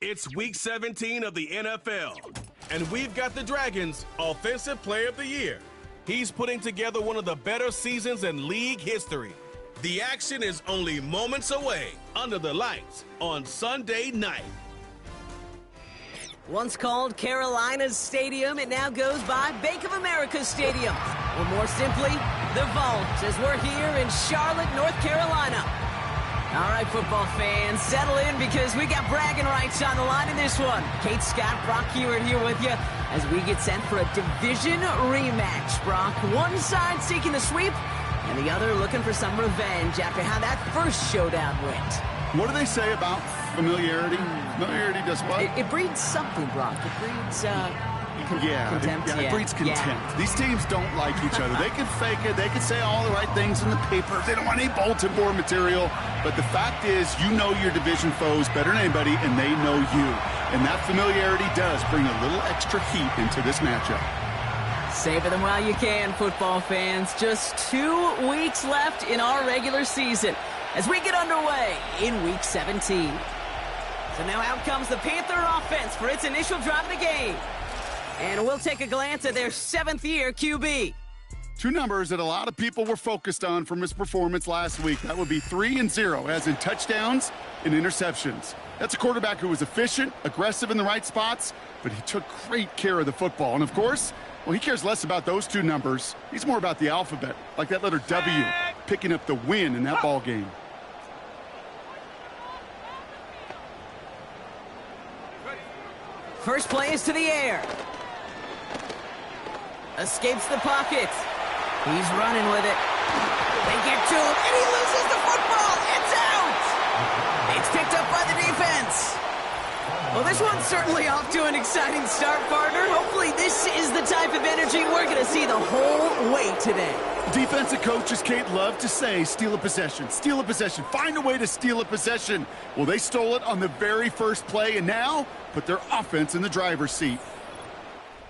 It's week 17 of the NFL, and we've got the Dragons' Offensive Player of the Year. He's putting together one of the better seasons in league history. The action is only moments away under the lights on Sunday night. Once called Carolina's Stadium, it now goes by Bank of America Stadium. Or more simply, the Vault, as we're here in Charlotte, North Carolina. All right, football fans, settle in because we got bragging rights on the line in this one. Kate, Scott, Brock Hewitt here with you as we get set for a division rematch. Brock, one side seeking the sweep, and the other looking for some revenge after how that first showdown went. What do they say about familiarity? Familiarity does what? It breeds something, Brock. It breeds, contempt. It breeds contempt. Yeah. These teams don't like each other. They can fake it. They can say all the right things in the paper. They don't want any bulletin board material. But the fact is, you know your division foes better than anybody, and they know you. And that familiarity does bring a little extra heat into this matchup. Savor them while you can, football fans. Just 2 weeks left in our regular season as we get underway in Week 17. So now out comes the Panther offense for its initial drive of the game. And we'll take a glance at their 7th-year QB. Two numbers that a lot of people were focused on from his performance last week. That would be 3 and 0, as in touchdowns and interceptions. That's a quarterback who was efficient, aggressive in the right spots, but he took great care of the football. And, of course, well, he cares less about those two numbers. He's more about the alphabet, like that letter W, picking up the win in that ball game. First play is to the air. Escapes the pocket. He's running with it. They get to him, and he loses the football. It's out! It's picked up by the defense. Well, this one's certainly off to an exciting start, partner. Hopefully this is the type of energy we're going to see the whole way today. Defensive coaches, Kate, love to say, steal a possession, find a way to steal a possession. Well, they stole it on the very first play, and now put their offense in the driver's seat.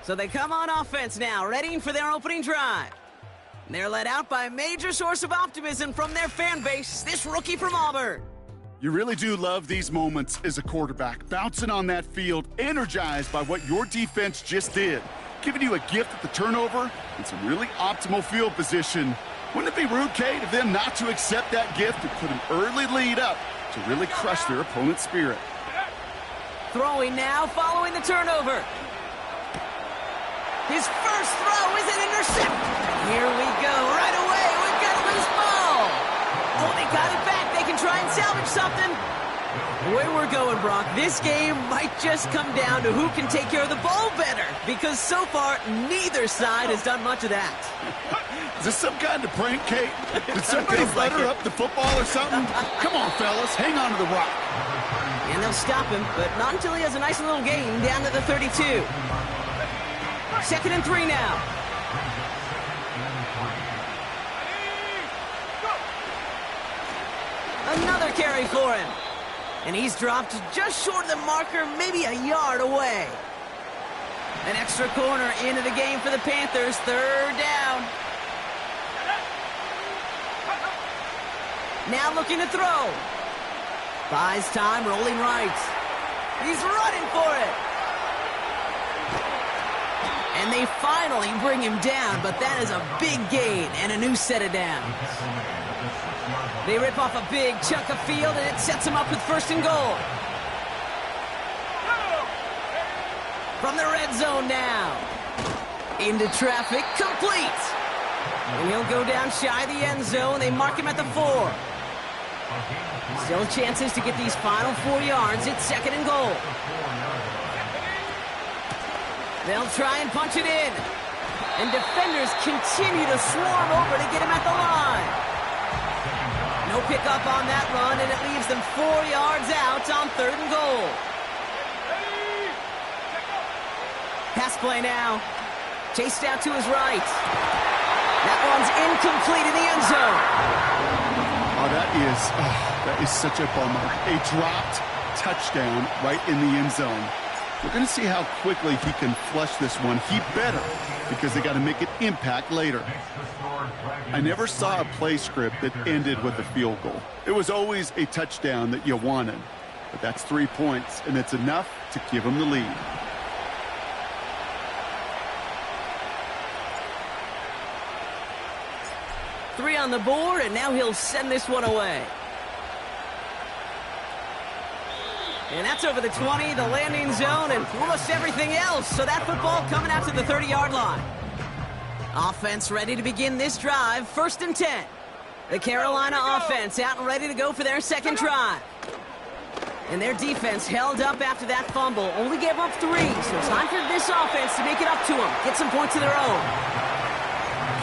So they come on offense now, readying for their opening drive. They're led out by a major source of optimism from their fan base, this rookie from Auburn. You really do love these moments as a quarterback, bouncing on that field, energized by what your defense just did, giving you a gift at the turnover and some really optimal field position. Wouldn't it be rude, Kate, of them not to accept that gift and put an early lead up to really crush their opponent's spirit? Throwing now, following the turnover. His first throw is an intercept. Here we go. Right away, we've got a loose ball. Oh, they got it back. They can try and salvage something. The way we're going, Brock, this game might just come down to who can take care of the ball better, because so far, neither side has done much of that. Is this some kind of prank, Kate? Did somebody butter up the football or something? Come on, fellas, hang on to the rock. And they'll stop him, but not until he has a nice little gain down to the 32. 2nd and 3 now. Another carry for him. And he's dropped just short of the marker, maybe a yard away. An extra corner into the game for the Panthers. 3rd down. Now looking to throw. Buys time, rolling right. He's running for it. And they finally bring him down, but that is a big gain and a new set of downs. They rip off a big chunk of field, and it sets him up with 1st and goal. From the red zone now. Into traffic, complete. And he'll go down shy of the end zone. They mark him at the 4. Still chances to get these final 4 yards. It's 2nd and goal. They'll try and punch it in. And defenders continue to swarm over to get him at the line. No pickup on that run, and it leaves them 4 yards out on 3rd and goal. Pass play now. Chased out to his right. That one's incomplete in the end zone. Oh, that is such a bummer. A dropped touchdown right in the end zone. We're going to see how quickly he can flush this one. He better, because they got to make an impact later. I never saw a play script that ended with a field goal. It was always a touchdown that you wanted. But that's 3 points, and it's enough to give them the lead. Three on the board, and now he'll send this one away. And that's over the 20, the landing zone, and almost everything else. So that football coming out to the 30-yard line. Offense ready to begin this drive. 1st and 10. The Carolina offense out and ready to go for their second drive. And their defense held up after that fumble. Only gave up 3, so time for this offense to make it up to them. Get some points of their own.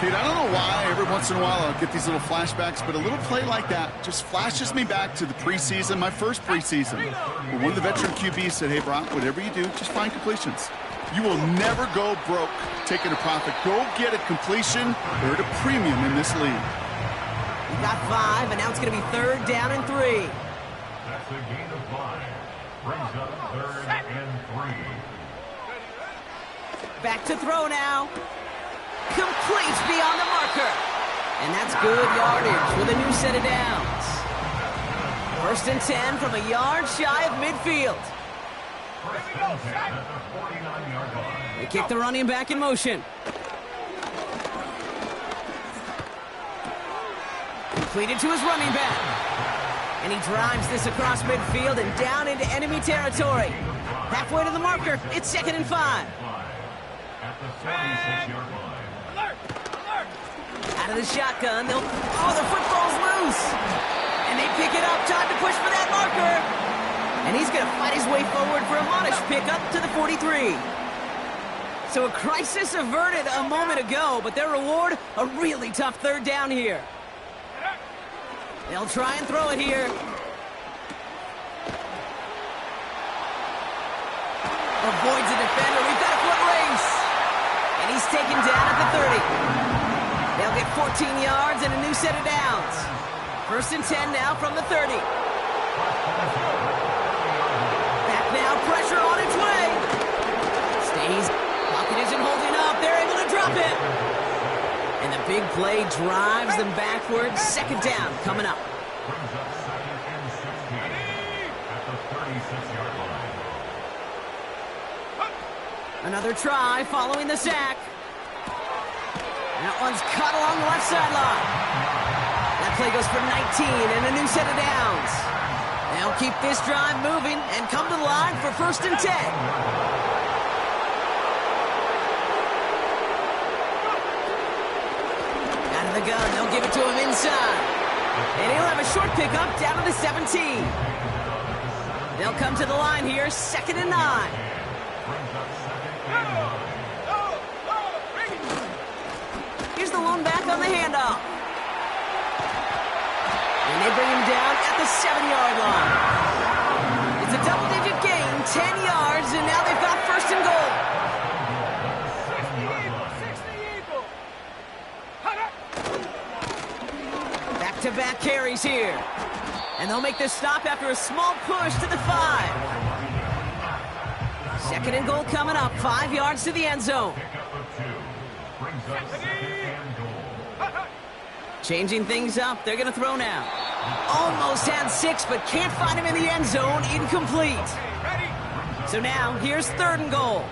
Dude, I don't know why every once in a while I'll get these little flashbacks, but a little play like that just flashes me back to the preseason, my first preseason, where one of the veteran QBs said, hey, Brock, whatever you do, just find completions. You will never go broke taking a profit. Go get a completion. They're at a premium in this league. We got 5, and now it's going to be 3rd down and 3. That's a gain of 5. Brings up 3rd and 3. Back to throw now. Complete beyond the marker. And that's good yardage with a new set of downs. 1st and 10 from a yard shy of midfield. They kick the running back in motion. Completed to his running back. And he drives this across midfield and down into enemy territory. Halfway to the marker, it's 2nd and 5. At the 46-yard line. Out of the shotgun, the football's loose. And they pick it up, time to push for that marker. And he's going to fight his way forward for a modest pickup to the 43. So a crisis averted a moment ago, but their reward, a really tough 3rd down here. They'll try and throw it here. Avoids a defender. We've got a foot race. And he's taken down at the 30. They'll get 14 yards and a new set of downs. 1st and 10 now from the 30. Back now, pressure on its way. Stays. Pocket isn't holding up. They're able to drop it. And the big play drives them backwards. 2nd down coming up. Brings up 2nd and 16 at the 36-yard line. Another try following the sack. That one's cut along the left sideline. That play goes for 19 and a new set of downs. They'll keep this drive moving and come to the line for 1st and 10. Out of the gun, they'll give it to him inside. And he'll have a short pickup down to the 17. They'll come to the line here, 2nd and 9. Here's the lone back on the handoff. And they bring him down at the 7-yard line. It's a double-digit gain, 10 yards, and now they've got 1st and goal. Back-to-back carries here. And they'll make this stop after a small push to the 5. 2nd and goal coming up, 5 yards to the end zone. Changing things up, they're going to throw now. Almost had 6, but can't find him in the end zone. Incomplete. So now, here's 3rd and goal.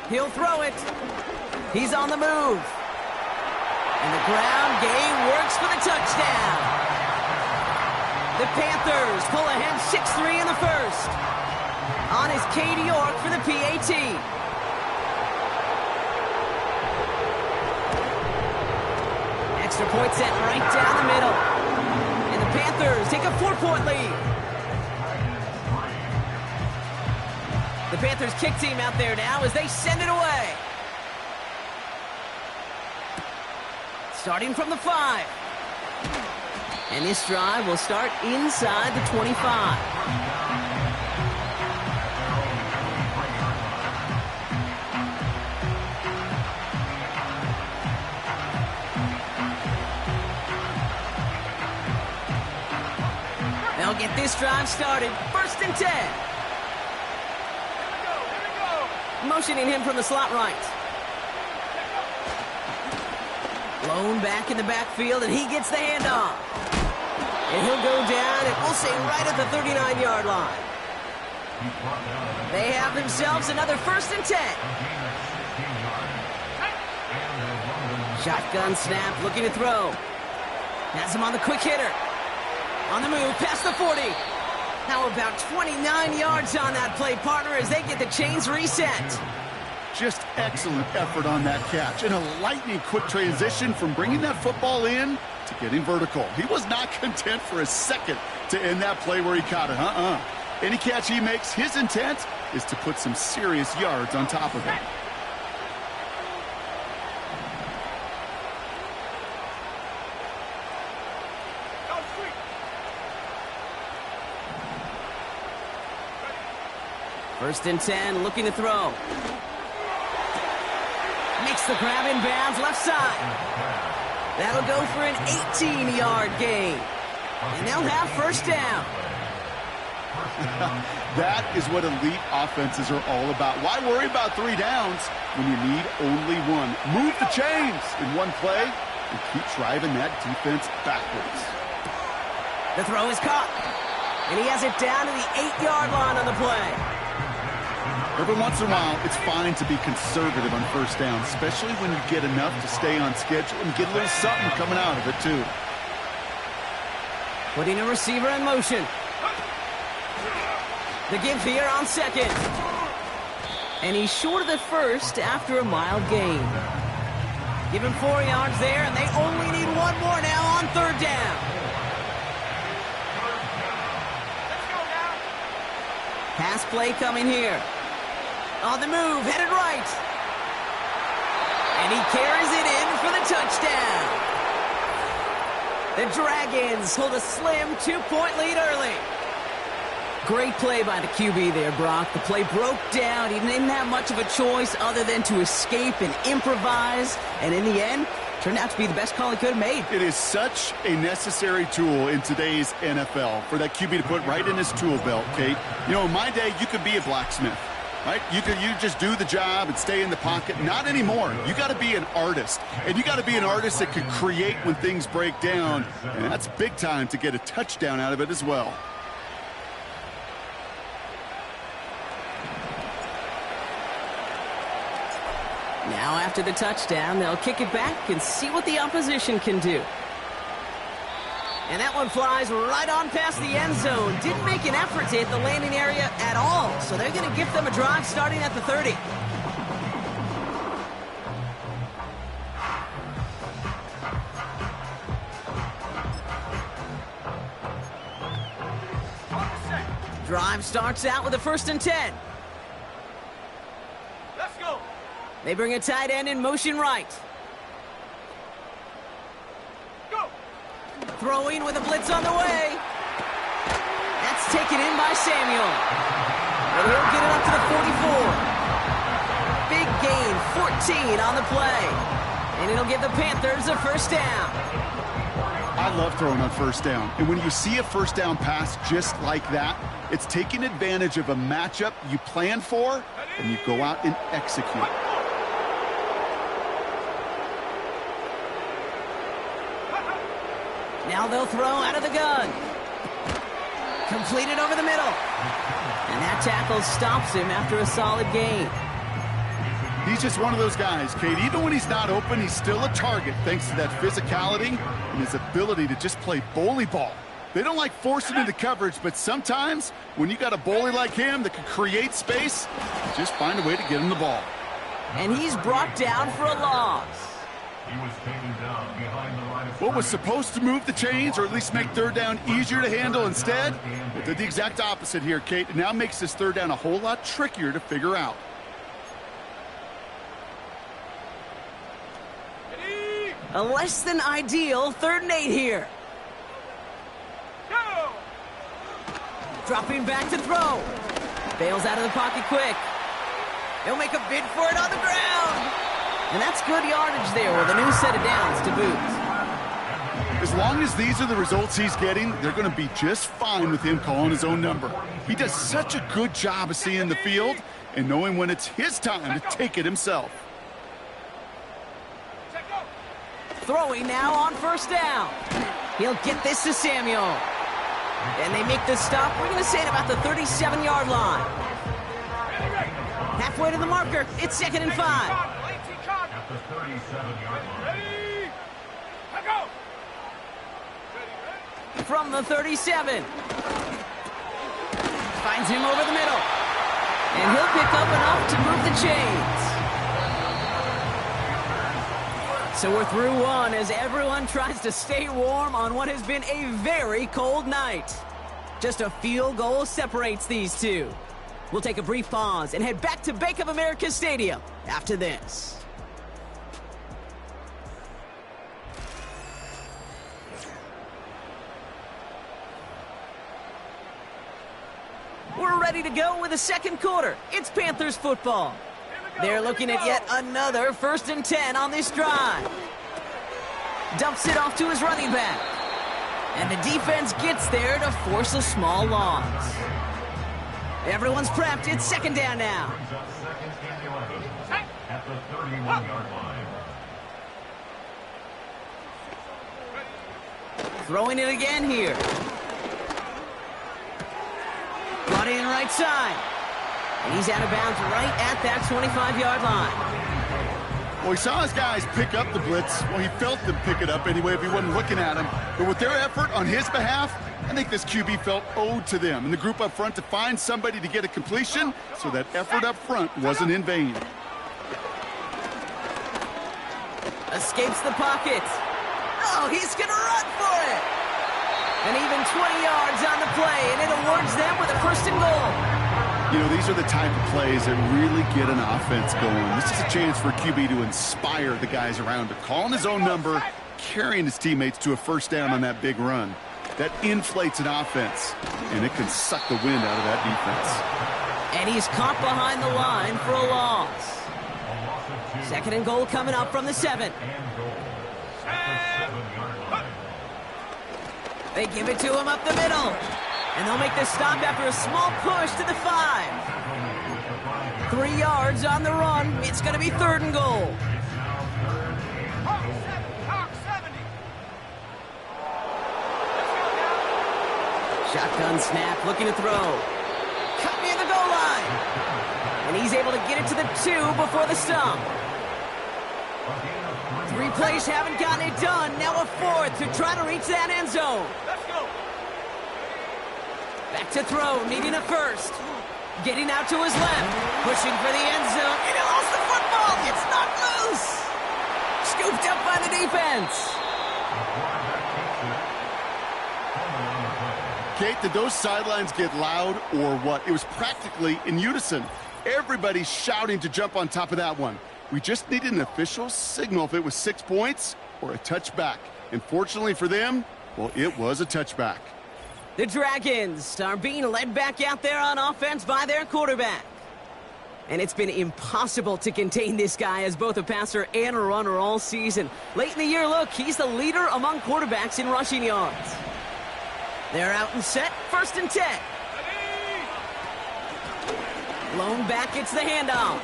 He'll throw it. He's on the move. And the ground game works for the touchdown. The Panthers pull ahead 6-3 in the 1st. On is Cade York for the PAT. Extra point set right down the middle. And the Panthers take a 4-point lead. The Panthers kick team out there now as they send it away. Starting from the 5. And this drive will start inside the 25. They'll get this drive started. 1st and 10. Motioning him from the slot right. Thrown back in the backfield, and he gets the handoff. And he'll go down, and we'll say right at the 39-yard line. They have themselves another 1st and 10. Shotgun snap, looking to throw. Has him on the quick hitter. On the move, past the 40. Now about 29 yards on that play, partner, as they get the chains reset. Just excellent effort on that catch. And a lightning quick transition from bringing that football in to getting vertical. He was not content for a second to end that play where he caught it. Any catch he makes, his intent is to put some serious yards on top of it. First and 10, looking to throw. Makes the grab in bounds, left side. That'll go for an 18-yard gain. And they'll have 1st down. That is what elite offenses are all about. Why worry about 3 downs when you need only 1? Move the chains in one play and keep driving that defense backwards. The throw is caught. And he has it down to the 8-yard line on the play. Every once in a while, it's fine to be conservative on 1st down, especially when you get enough to stay on schedule and get a little something coming out of it, too. Putting a receiver in motion. The give here on 2nd. And he's short of the 1st after a mild gain. Give him 4 yards there, and they only need 1 more now on 3rd down. Pass play coming here. On the move, headed right. And he carries it in for the touchdown. The Dragons hold a slim 2-point lead early. Great play by the QB there, Brock. The play broke down. He didn't have much of a choice other than to escape and improvise. And in the end, turned out to be the best call he could have made. It is such a necessary tool in today's NFL for that QB to put right in his tool belt, Kate. You know, in my day, you could be a blacksmith. Right? You just do the job and stay in the pocket. Not anymore. You got to be an artist. And you got to be an artist that can create when things break down. And that's big time to get a touchdown out of it as well. Now after the touchdown, they'll kick it back and see what the opposition can do. And that one flies right on past the end zone. Didn't make an effort to hit the landing area at all. So they're going to give them a drive starting at the 30. Drive starts out with a 1st and 10. Let's go. They bring a tight end in motion right. Throwing with a blitz on the way. That's taken in by Samuel. And he'll get it up to the 44. Big gain, 14 on the play. And it'll give the Panthers a 1st down. I love throwing on 1st down. And when you see a 1st down pass just like that, it's taking advantage of a matchup you plan for, and you go out and execute. Now they'll throw out of the gun. Completed over the middle. And that tackle stops him after a solid gain. He's just one of those guys, Kate. Even when he's not open, he's still a target thanks to that physicality and his ability to just play bully ball. They don't like forcing into coverage, but sometimes when you got a bully like him that can create space, just find a way to get him the ball. And he's brought down for a loss. He was taken down behind the line of What was supposed to move the chains or at least make 3rd down easier to handle instead, it did the exact opposite here, Kate. It now makes this 3rd down a whole lot trickier to figure out. A less than ideal 3rd and 8 here. Go! Dropping back to throw. Bails out of the pocket quick. He'll make a bid for it on the ground. And that's good yardage there with a new set of downs to boot. As long as these are the results he's getting, they're going to be just fine with him calling his own number. He does such a good job of seeing the field and knowing when it's his time to take it himself. Throwing now on first down. He'll get this to Samuel. And they make the stop. We're going to say it about the 37-yard line. Halfway to the marker. It's 2nd and 5. At the 37-yard line. From the 37. Finds him over the middle. And he'll pick up enough to move the chains. So we're through one as everyone tries to stay warm on what has been a very cold night. Just a field goal separates these two. We'll take a brief pause and head back to Bank of America Stadium after this. We're ready to go with the second quarter. It's Panthers football. They're looking at yet another 1st and 10 on this drive. Dumps it off to his running back. And the defense gets there to force a small loss. Everyone's prepped. It's 2nd down now. Brings up 2nd and 11 at the 31-yard line. Throwing it again here. Brought in right side. And he's out of bounds right at that 25-yard line. Well, he saw his guys pick up the blitz. Well, he felt them pick it up anyway if he wasn't looking at him. But with their effort on his behalf, I think this QB felt owed to them and the group up front to find somebody to get a completion so that effort up front wasn't in vain. Escapes the pocket. Oh, he's going to run for it. And even 20 yards on the play, and it awards them with a 1st and goal. You know, these are the type of plays that really get an offense going. This is a chance for QB to inspire the guys around him, calling his own number, carrying his teammates to a 1st down on that big run. That inflates an offense, and it can suck the wind out of that defense. And he's caught behind the line for a loss. 2nd and goal coming up from the 7. They give it to him up the middle. And they'll make the stop after a small push to the 5. 3 yards on the run. It's going to be 3rd and goal. Shotgun snap, looking to throw. Cut near the goal line. And he's able to get it to the 2 before the stop. 3 plays haven't gotten it done. Now a 4th to try to reach that end zone. Back to throw, needing a 1st. Getting out to his left. Pushing for the end zone. And he lost the football. It's not loose. Scooped up by the defense. Kate, did those sidelines get loud or what? It was practically in unison. Everybody's shouting to jump on top of that one. We just needed an official signal if it was 6 points or a touchback. And fortunately for them, well, it was a touchback. The Dragons are being led back out there on offense by their quarterback. And it's been impossible to contain this guy as both a passer and a runner all season. Late in the year, look, he's the leader among quarterbacks in rushing yards. They're out and set, 1st and 10. Blown back, it's the handoff.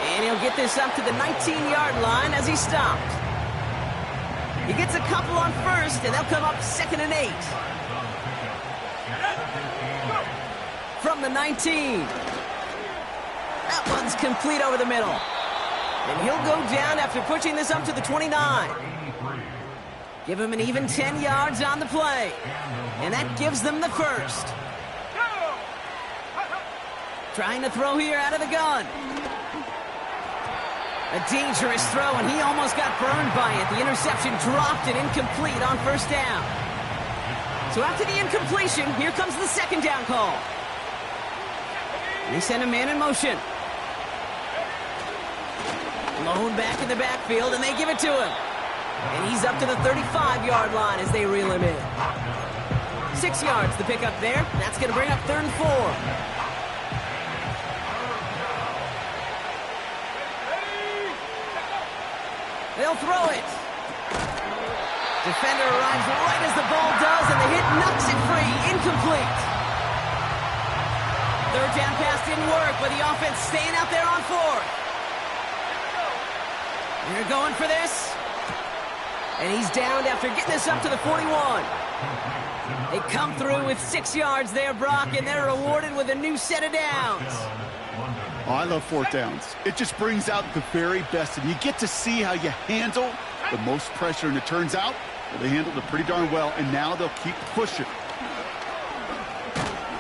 And he'll get this up to the 19-yard line as he stopped. He gets a couple on 1st, and they'll come up 2nd and 8. From the 19. That one's complete over the middle. And he'll go down after pushing this up to the 29. Give him an even 10 yards on the play. And that gives them the 1st. Trying to throw here out of the gun. A dangerous throw, and he almost got burned by it. The interception dropped and incomplete on 1st down. So after the incompletion, here comes the 2nd down call. They send a man in motion. Blown back in the backfield, and they give it to him. And he's up to the 35-yard line as they reel him in. 6 yards to pick up there. That's going to bring up 3rd and 4. They'll throw it. Defender arrives right as the ball does, and the hit knocks it free. Incomplete. 3rd down pass didn't work, but the offense staying out there on 4th. They're going for this. And he's downed after getting this up to the 41. They come through with 6 yards there, Brock, and they're rewarded with a new set of downs. Oh, I love fourth downs. It just brings out the very best, and you get to see how you handle the most pressure, and it turns out well, they handled it pretty darn well, and now they'll keep pushing.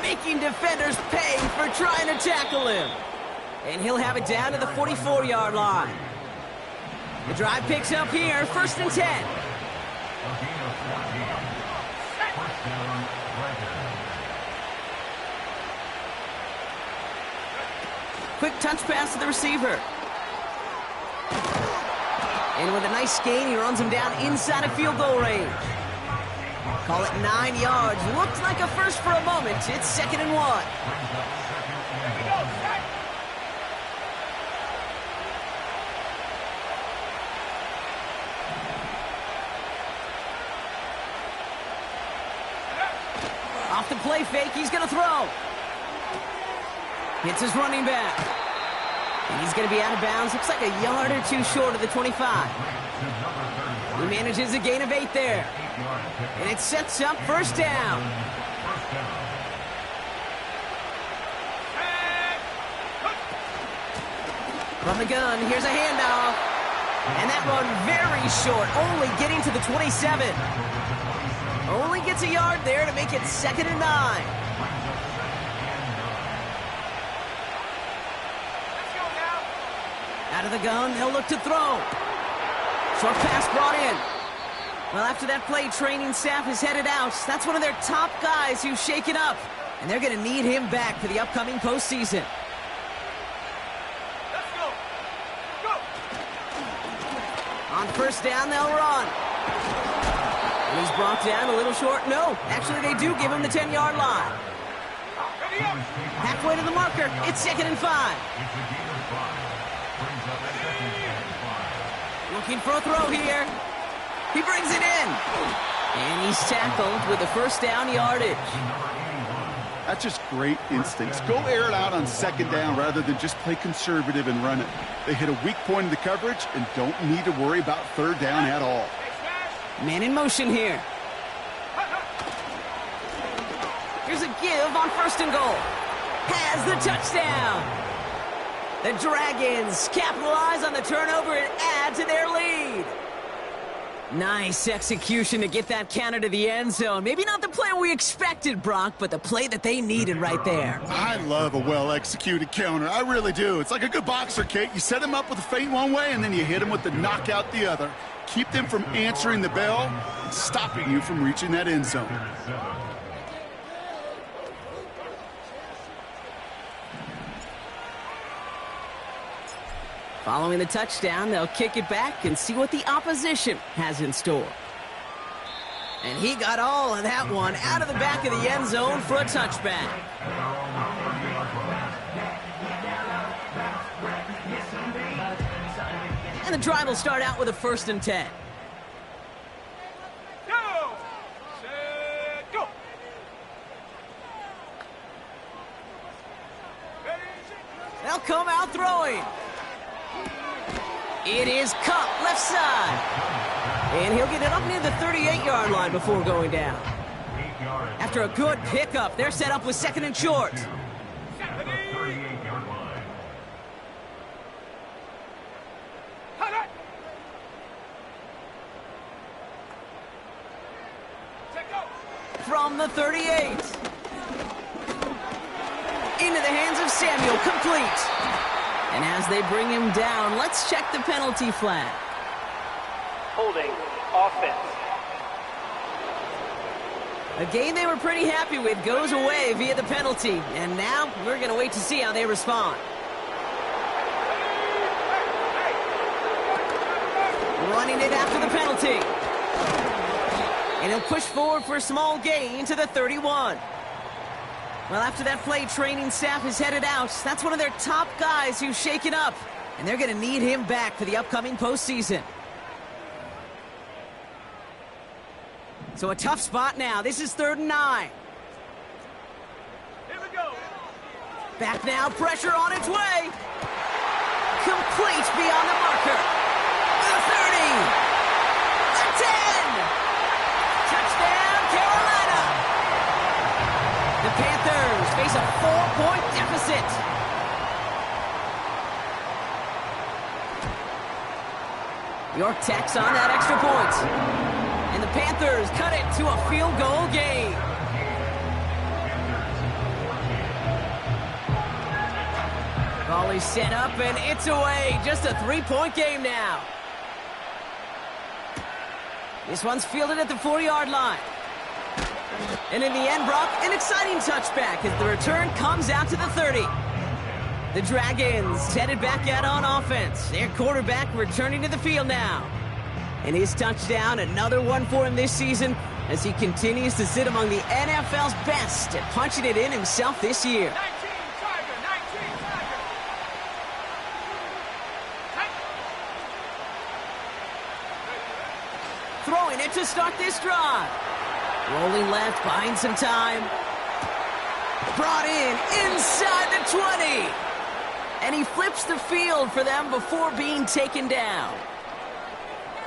Making defenders pay for trying to tackle him. And he'll have it down to the 44-yard line. The drive picks up here, 1st and 10. Quick touch pass to the receiver. And with a nice gain, he runs him down inside of field goal range. Call it 9 yards. Looked like a first for a moment. It's 2nd and 1. Off the play fake, he's going to throw. Hits his running back. And he's going to be out of bounds. Looks like a yard or two short of the 25. He manages a gain of 8 there. And it sets up 1st down. From the gun, here's a handoff. And that run very short, only getting to the 27. Only gets a yard there to make it 2nd and 9. Out of the gun, they'll look to throw. Short pass brought in. Well, after that play, training staff is headed out. That's one of their top guys who's shaken up. And they're going to need him back for the upcoming postseason. Let's go. Go. On 1st down, they'll run. And he's brought down a little short. No, actually, they do give him the 10-yard line. Halfway to the marker. It's 2nd and 5. Looking for a throw here. He brings it in. And he's tackled with the 1st down yardage. That's just great instincts. Go air it out on 2nd down rather than just play conservative and run it. They hit a weak point in the coverage and don't need to worry about 3rd down at all. Man in motion here. Here's a give on 1st and goal. Has the touchdown. The Dragons capitalize on the turnover and add to their lead. Nice execution to get that counter to the end zone. Maybe not the play we expected, Brock, but the play that they needed right there. I love a well-executed counter. I really do. It's like a good boxer, Kate. You set him up with a feint one way, and then you hit him with the knockout the other. Keep them from answering the bell and stopping you from reaching that end zone. Following the touchdown, they'll kick it back and see what the opposition has in store. And he got all of that one out of the back of the end zone for a touchback. And the drive will start out with a 1st and 10. Go. Set, go. They'll come out throwing. It is Cup, left side. And he'll get it up near the 38-yard line before going down. After a good pickup, they're set up with 2nd and short. From the 38. Into the hands of Samuel, complete. And as they bring him down, let's check the penalty flag. Holding offense. A game they were pretty happy with goes away via the penalty. And now we're going to wait to see how they respond. Running it after the penalty. And he'll push forward for a small gain to the 31. Well, after that play, training staff is headed out. That's one of their top guys who's shaken up. And they're going to need him back for the upcoming postseason. So a tough spot now. This is 3rd and 9. Here we go. Back now, pressure on its way. Complete beyond the marker. The 30. The it. York tacks on that extra point. And the Panthers cut it to a field goal game. Volley set up, and it's away. Just a three-point game now. This one's fielded at the 4-yard line. And in the end, Brock, an exciting touchback as the return comes out to the 30. The Dragons headed back out on offense. Their quarterback returning to the field now. And his touchdown, another one for him this season as he continues to sit among the NFL's best at punching it in himself this year. 19 Tiger, 19 Tiger. Throwing it to start this drive. Rolling left, buying some time. Brought in inside the 20. And he flips the field for them before being taken down.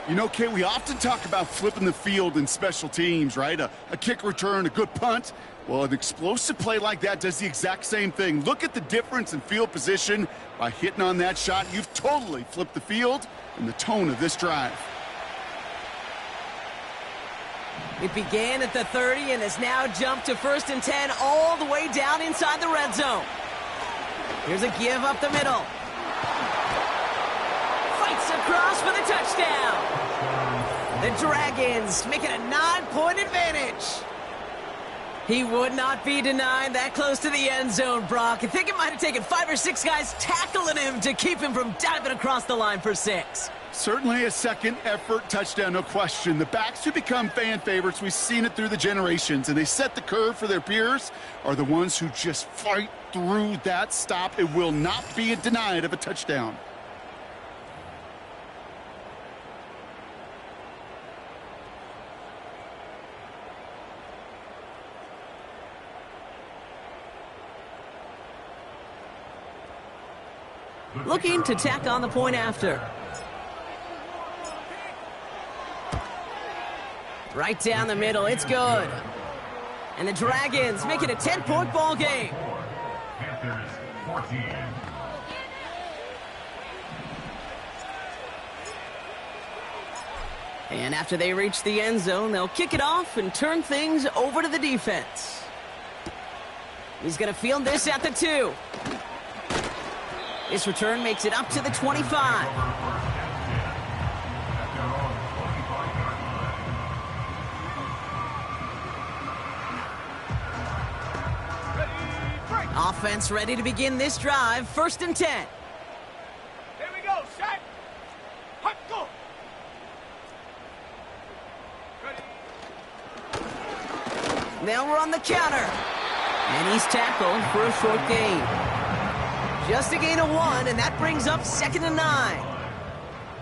You know, Kay, we often talk about flipping the field in special teams, right? A kick return, a good punt. Well, an explosive play like that does the exact same thing. Look at the difference in field position by hitting on that shot. You've totally flipped the field and the tone of this drive. It began at the 30 and has now jumped to 1st and 10 all the way down inside the red zone. Here's a give up the middle. Fights across for the touchdown. The Dragons make it a 9-point advantage. He would not be denied that close to the end zone, Brock. I think it might have taken 5 or 6 guys tackling him to keep him from diving across the line for 6. Certainly a second effort touchdown, no question. The backs who become fan favorites, we've seen it through the generations, and they set the curve for their peers, are the ones who just fight through that stop. It will not be denied of a touchdown. Looking to tack on the point after. Right down the middle, it's good. And the Dragons make it a 10-point ball game. Panthers 14. And after they reach the end zone, they'll kick it off and turn things over to the defense. He's going to field this at the 2. This return makes it up to the 25. Offense ready to begin this drive. 1st and 10. Here we go, set. Hut, go. Ready. They'll run the counter. And he's tackled for a short gain. Just a gain of 1, and that brings up 2nd and 9.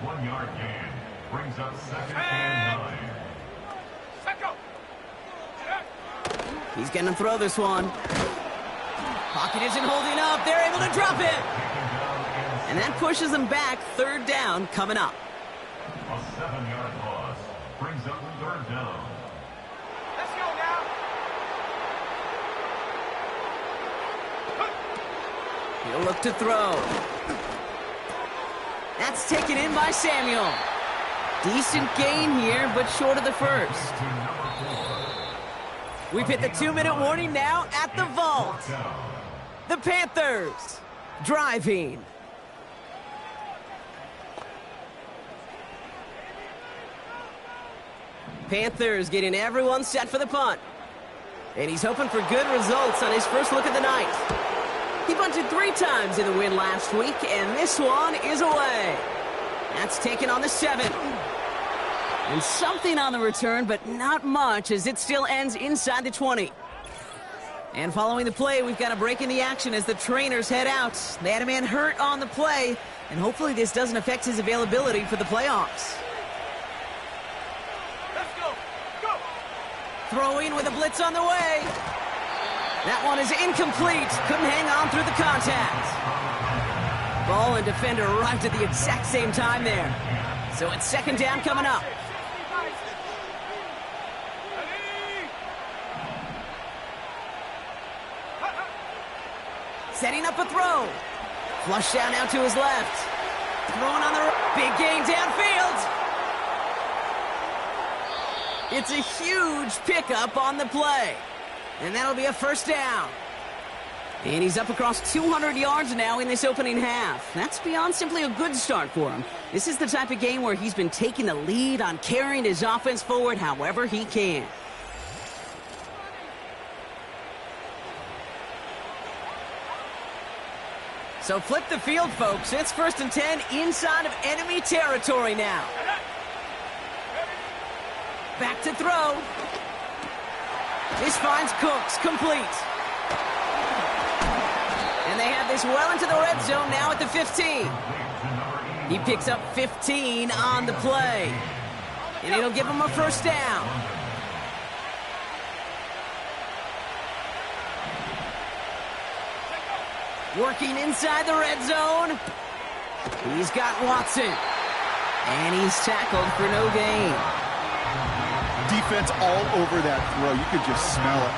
1-yard gain brings up 2nd and 9. Set, go. He's going to throw this one. Pocket isn't holding up. They're able to drop it. And that pushes them back. 3rd down coming up. A 7-yard loss brings up 3rd down. Let's go now. He'll look to throw. That's taken in by Samuel. Decent gain here, but short of the 1st. We've hit the 2-minute warning now at the vault. The Panthers driving. Panthers getting everyone set for the punt. And he's hoping for good results on his first look of the night. He punted 3 times in the win last week, and this one is away. That's taken on the 7. And something on the return, but not much, as it still ends inside the 20. And following the play, we've got a break in the action as the trainers head out. They had a man hurt on the play, and hopefully this doesn't affect his availability for the playoffs. Let's go. Go. Throwing with a blitz on the way. That one is incomplete. Couldn't hang on through the contact. Ball and defender arrived at the exact same time there. So it's 2nd down coming up. setting up a throw. Flush down now to his left. Throwing on the big gain downfield. It's a huge pickup on the play. And that'll be a first down. And he's up across 200 yards now in this opening half. That's beyond simply a good start for him. This is the type of game where he's been taking the lead on carrying his offense forward however he can. So flip the field, folks. It's 1st and 10 inside of enemy territory now. Back to throw. This finds Cooks, complete. And they have this well into the red zone now at the 15. He picks up 15 on the play. And it'll give him a first down. Working inside the red zone. He's got Watson. And he's tackled for no gain. Defense all over that throw. You could just smell it.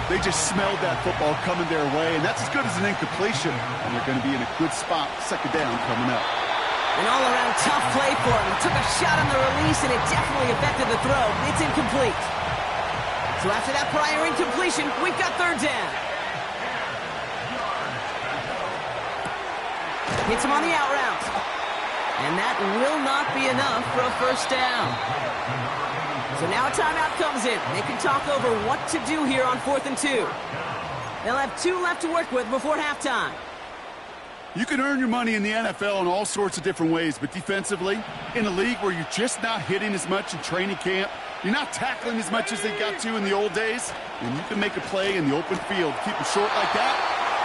They just smelled that football coming their way, and that's as good as an incompletion. And they're going to be in a good spot. 2nd down coming up. An all-around tough play for him. He took a shot on the release, and it definitely affected the throw. It's incomplete. So after that prior incompletion, we've got 3rd down. Hits him on the out route. And that will not be enough for a first down. So now a timeout comes in. They can talk over what to do here on 4th and 2. They'll have 2 left to work with before halftime. You can earn your money in the NFL in all sorts of different ways, but defensively, in a league where you're just not hitting as much in training camp, you're not tackling as much as they got to in the old days, and you can make a play in the open field. Keep it short like that,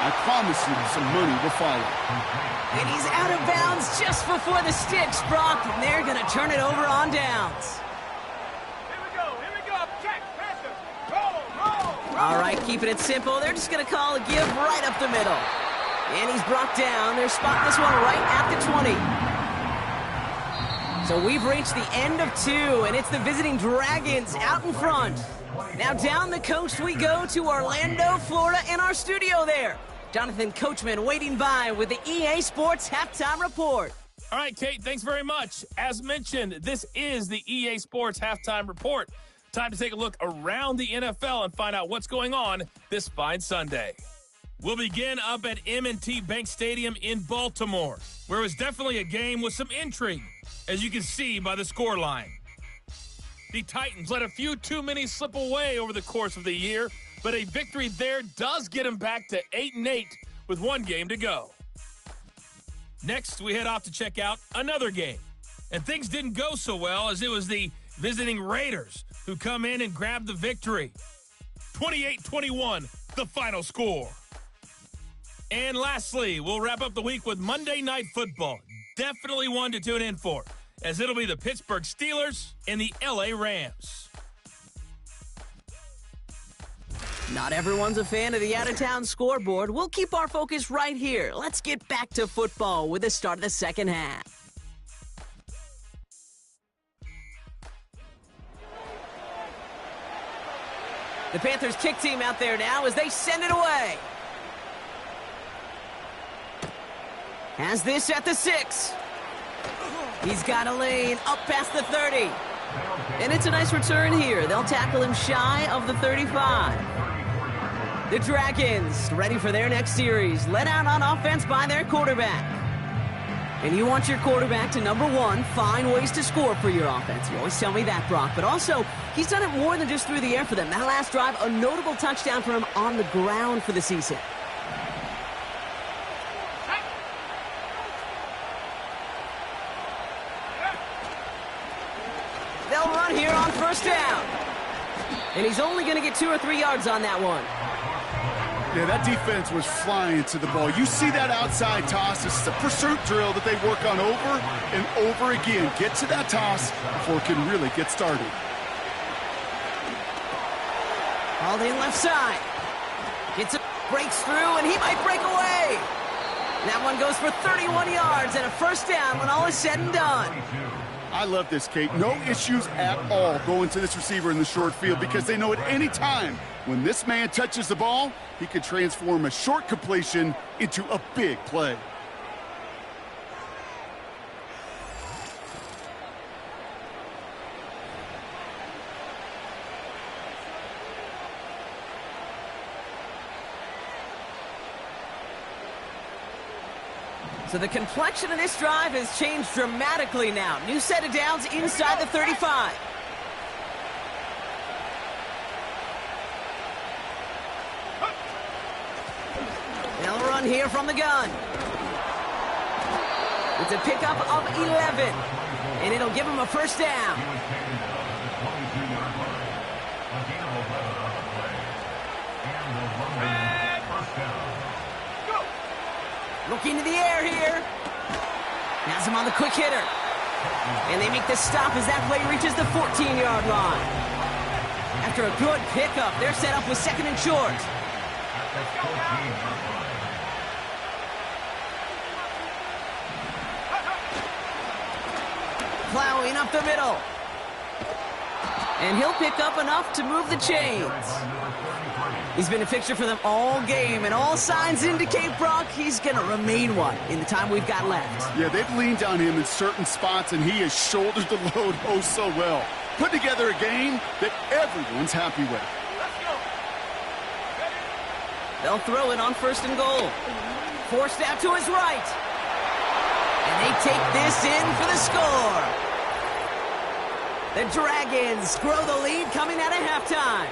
I promise you some money will follow. And he's out of bounds just before the sticks, Brock, and they're going to turn it over on downs. Here we go, check, pass it, roll. All right, keeping it simple. They're just going to call a give right up the middle. And he's brought down. They're spotting this one right at the 20. So we've reached the end of 2, and it's the visiting Dragons out in front. Now down the coast we go to Orlando, Florida, in our studio there. Jonathan Coachman waiting by with the EA Sports Halftime Report. All right, Kate, thanks very much. As mentioned, this is the EA Sports Halftime Report. Time to take a look around the NFL and find out what's going on this fine Sunday. We'll begin up at M&T Bank Stadium in Baltimore, where it was definitely a game with some intrigue, as you can see by the scoreline. The Titans let a few too many slip away over the course of the year, but a victory there does get them back to 8-8 with 1 game to go. Next, we head off to check out another game. And things didn't go so well, as it was the visiting Raiders who come in and grab the victory. 28-21, the final score. And lastly, we'll wrap up the week with Monday Night Football. Definitely one to tune in for, as it'll be the Pittsburgh Steelers and the LA Rams. Not everyone's a fan of the out-of-town scoreboard. We'll keep our focus right here. Let's get back to football with the start of the second half. The Panthers kick team out there now as they send it away. Has this at the 6. He's got a lane up past the 30. And it's a nice return here. They'll tackle him shy of the 35. The Dragons ready for their next series, led out on offense by their quarterback. And you want your quarterback to, number 1, find ways to score for your offense. You always tell me that, Brock. But also, he's done it more than just through the air for them. That last drive, a notable touchdown for him on the ground for the season. They'll run here on first down. And he's only going to get 2 or 3 yards on that one. Yeah, that defense was flying to the ball. You see that outside toss. This is a pursuit drill that they work on over and over again. Get to that toss before it can really get started. Called in left side. Breaks through, and he might break away. That one goes for 31 yards and a first down when all is said and done. I love this, Kate. No issues at all going to this receiver in the short field because they know at any time when this man touches the ball, he could transform a short completion into a big play. So the complexion of this drive has changed dramatically now. New set of downs inside the 35. They'll run here from the gun. It's a pickup of 11, and it'll give him a first down. Looking to the air here. Has him on the quick hitter. And they make the stop as that play reaches the 14-yard line. After a good pickup, they're set up with second and short. Plowing up the middle. And he'll pick up enough to move the chains. He's been a fixture for them all game, and all signs indicate, Brock, he's going to remain one in the time we've got left. Yeah, they've leaned on him in certain spots, and he has shouldered the load oh so well. Put together a game that everyone's happy with. They'll throw it on first and goal. Forced out to his right. And they take this in for the score. The Dragons grow the lead coming out of halftime.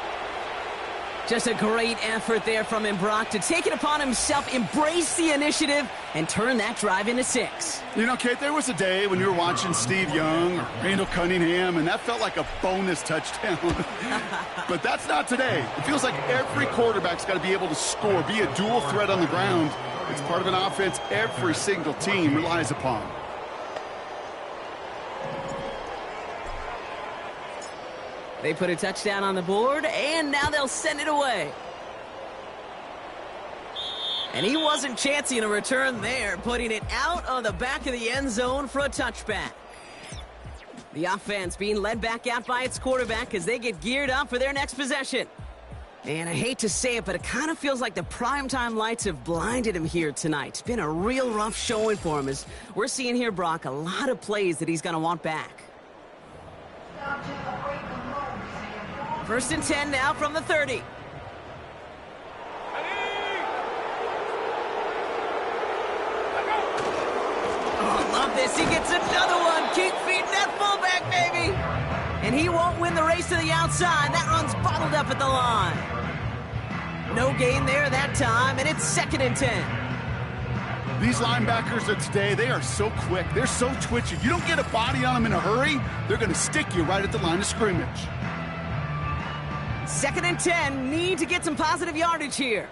Just a great effort there from him, Brock, to take it upon himself, embrace the initiative, and turn that drive into 6. You know, Kate, there was a day when you were watching Steve Young or Randall Cunningham, and that felt like a bonus touchdown. But that's not today. It feels like every quarterback's got to be able to score, be a dual threat on the ground. It's part of an offense every single team relies upon. They put a touchdown on the board, and now they'll send it away. And he wasn't chancing a return there, putting it out on the back of the end zone for a touchback. The offense being led back out by its quarterback as they get geared up for their next possession. And I hate to say it, but it kind of feels like the primetime lights have blinded him here tonight. It's been a real rough showing for him as we're seeing here, Brock, a lot of plays that he's going to want back. First and 10 now from the 30. Oh, love this. He gets another one. Keep feeding that fullback, baby. And he won't win the race to the outside. That run's bottled up at the line. No gain there that time, and it's second and 10. These linebackers of today, they are so quick. They're so twitchy. You don't get a body on them in a hurry, they're going to stick you right at the line of scrimmage. Second and 10, need to get some positive yardage here.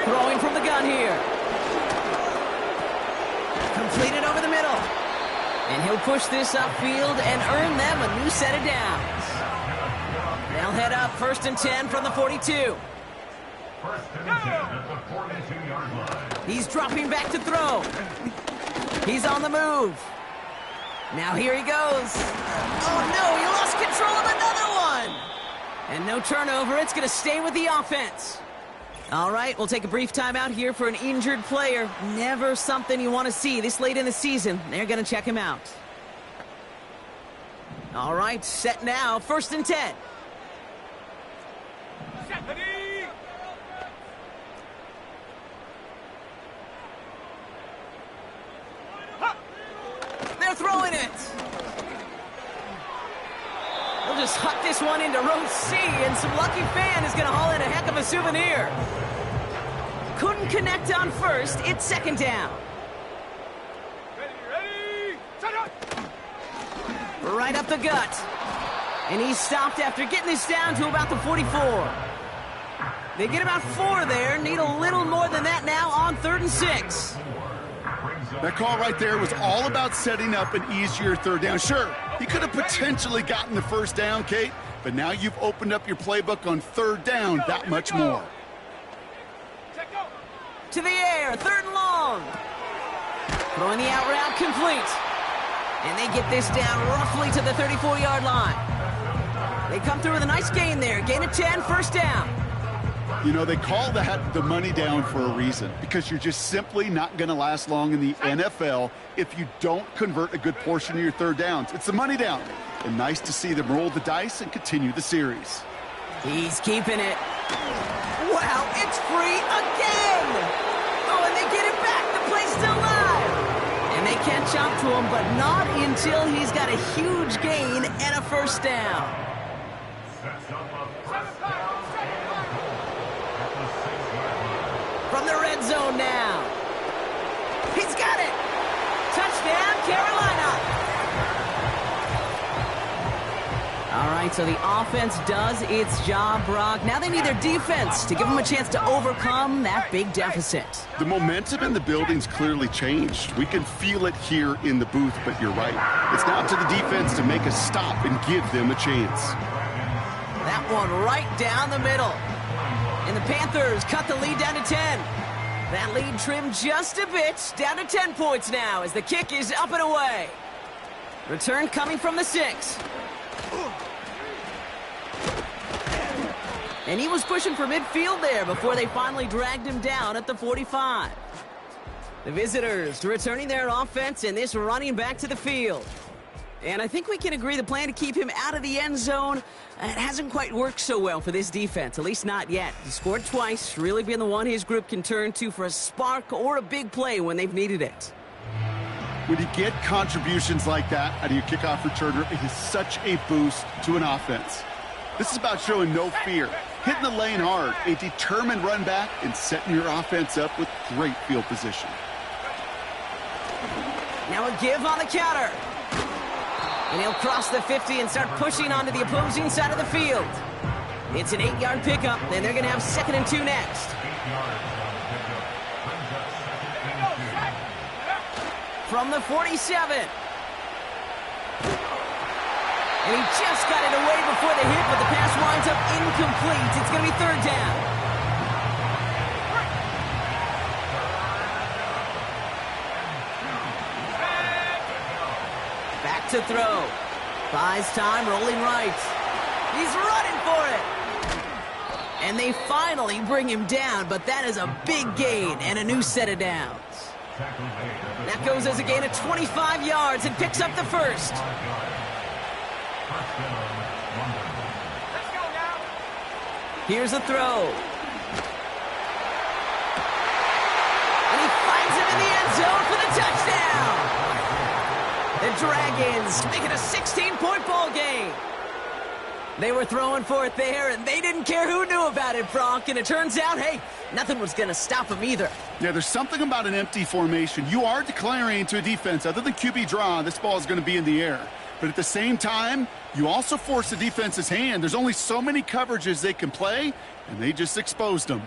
Throwing from the gun here. Completed over the middle. And he'll push this upfield and earn them a new set of downs. They'll head up first and 10 from the 42. First and 10 at the 42-yard line. He's dropping back to throw. He's on the move. Now here he goes. Oh no, he lost control of another one. And no turnover, it's going to stay with the offense. All right, we'll take a brief timeout here for an injured player. Never something you want to see this late in the season. They're going to check him out. All right, set now, first and 10. They're throwing it. They'll just huck this one into row C, and some lucky fan is going to haul in a heck of a souvenir. Couldn't connect on first. It's second down. Ready, set up. Right up the gut. And he's stopped after getting this down to about the 44. They get about 4 there. Need a little more than that now on 3rd and 6. That call right there was all about setting up an easier third down. Sure, he could have potentially gotten the first down, Kate, but now you've opened up your playbook on 3rd down that much more. Check go. To the air, 3rd and long. Throwing the out route complete. And they get this down roughly to the 34-yard line. They come through with a nice gain there. Gain of 10, 1st down. You know, they call that the money down for a reason, because you're just simply not going to last long in the NFL if you don't convert a good portion of your 3rd downs. It's the money down. And nice to see them roll the dice and continue the series. He's keeping it. Wow, it's free again! Oh, and they get it back. The play's still live. And they catch up to him, but not until he's got a huge gain and a 1st down. From the red zone now. He's got it. Touchdown, Carolina. All right, so the offense does its job, Brock. Now they need their defense to give them a chance to overcome that big deficit. The momentum in the building's clearly changed. We can feel it here in the booth, but you're right. It's now up to the defense to make a stop and give them a chance. That one right down the middle. And the Panthers cut the lead down to 10. That lead trimmed just a bit, down to 10 points now as the kick is up and away. Return coming from the 6. And he was pushing for midfield there before they finally dragged him down at the 45. The visitors returning their offense and this running back to the field. And I think we can agree the plan to keep him out of the end zone, it hasn't quite worked so well for this defense, at least not yet. He scored twice, really been the one his group can turn to for a spark or a big play when they've needed it. When you get contributions like that out of your kickoff returner, it is such a boost to an offense. This is about showing no fear, hitting the lane hard, a determined run back, and setting your offense up with great field position. Now a give on the counter. And he'll cross the 50 and start pushing onto the opposing side of the field. It's an 8-yard pickup, and they're going to have 2nd and 2 next. From the 47. And he just got it away before the hit, but the pass winds up incomplete. It's going to be 3rd down. Back to throw. Buys time, rolling right. He's running for it. And they finally bring him down, but that is a big gain and a new set of downs. That goes as a gain of 25 yards and picks up the 1st. Here's a throw. And he finds him in the end zone for the touchdown. The Dragons make it a 16-point ball game. They were throwing for it there, and they didn't care who knew about it, Brock. And it turns out, hey, nothing was going to stop them either. Yeah, there's something about an empty formation. You are declaring to a defense, other than QB draw, this ball is going to be in the air. But at the same time, you also force the defense's hand. There's only so many coverages they can play, and they just exposed them.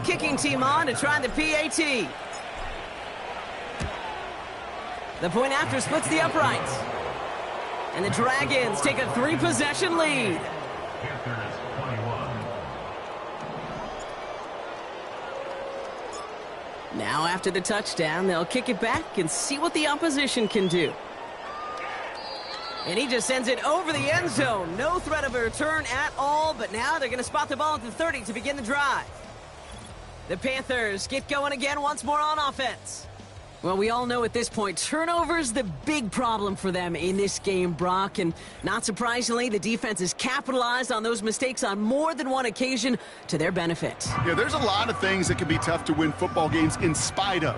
Kicking team on to try the PAT. The point after splits the uprights. And the Dragons take a 3-possession lead. Now after the touchdown, they'll kick it back and see what the opposition can do. And he just sends it over the end zone. No threat of a return at all, but now they're going to spot the ball at the 30 to begin the drive. The Panthers get going again once more on offense. Well, we all know at this point, turnovers the big problem for them in this game, Brock. And not surprisingly, the defense has capitalized on those mistakes on more than one occasion to their benefit. Yeah, there's a lot of things that can be tough to win football games in spite of,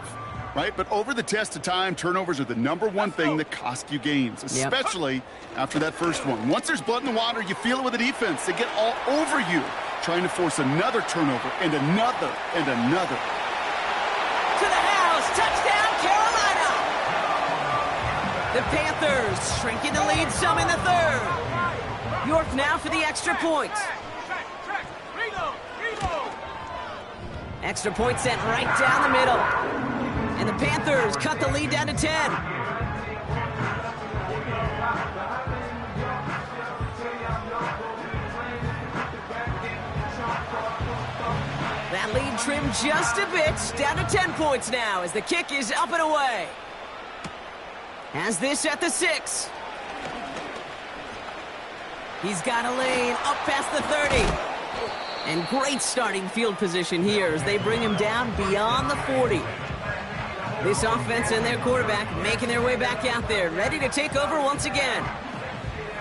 right? But over the test of time, turnovers are the #1 thing that cost you games, especially after that first one. Once there's blood in the water, you feel it with the defense. They get all over you, trying to force another turnover and another and another. To the house, touchdown! The Panthers shrinking the lead some in the 3rd. York now for the extra point. Extra point sent right down the middle. And the Panthers cut the lead down to 10. That lead trimmed just a bit, down to 10 points now as the kick is up and away. Has this at the 6. He's got a lane up past the 30. And great starting field position here as they bring him down beyond the 40. This offense and their quarterback making their way back out there, ready to take over once again.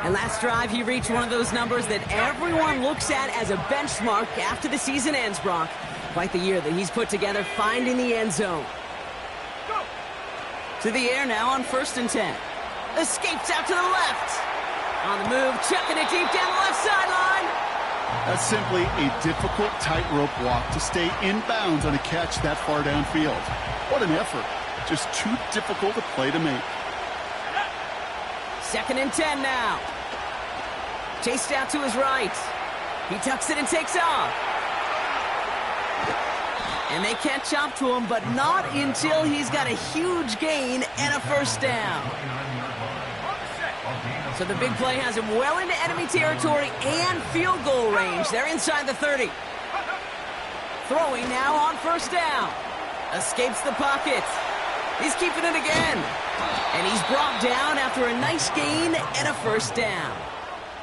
And last drive, he reached one of those numbers that everyone looks at as a benchmark after the season ends, Brock. Quite the year that he's put together, finding the end zone. To the air now on 1st and 10. Escapes out to the left. On the move, chucking it deep down the left sideline. That's simply a difficult tightrope walk to stay in bounds on a catch that far downfield. What an effort. Just too difficult a play to make. 2nd and 10 now. Chased out to his right. He tucks it and takes off. And they catch up to him, but not until he's got a huge gain and a 1st down. So the big play has him well into enemy territory and field goal range. They're inside the 30. Throwing now on 1st down. Escapes the pocket. He's keeping it again. And he's brought down after a nice gain and a 1st down.